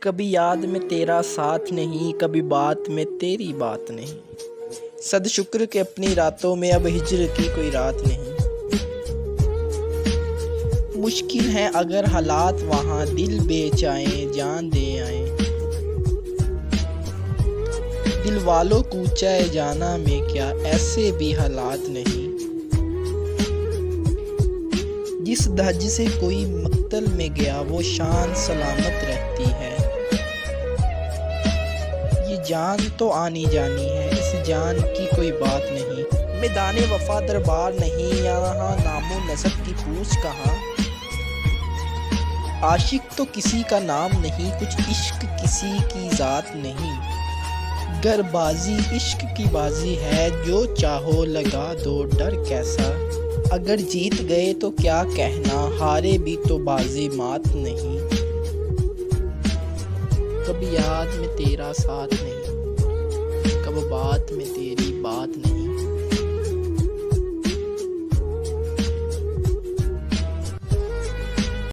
कभी याद में तेरा साथ नहीं, कभी बात में तेरी बात नहीं। सद शुक्र के अपनी रातों में अब हिज्र की कोई रात नहीं। मुश्किल है अगर हालात वहाँ, दिल बेचाएं जान दे आए। दिल वालों कूचाए जाना में क्या, ऐसे भी हालात नहीं। जिस धज से कोई मक्तल में गया वो शान सलामत रहती है। ये जान तो आनी जानी है, इस जान की कोई बात नहीं। मैदाने वफा दरबार नहीं, यहाँ नामो नसब की पूछ कहाँ। आशिक तो किसी का नाम नहीं, कुछ इश्क किसी की जात नहीं। गर बाजी इश्क की बाजी है, जो चाहो लगा दो डर कैसा। अगर जीत गए तो क्या कहना, हारे भी तो बाजी मात नहीं। कभी याद में तेरा साथ नहीं, कब बात में तेरी बात नहीं।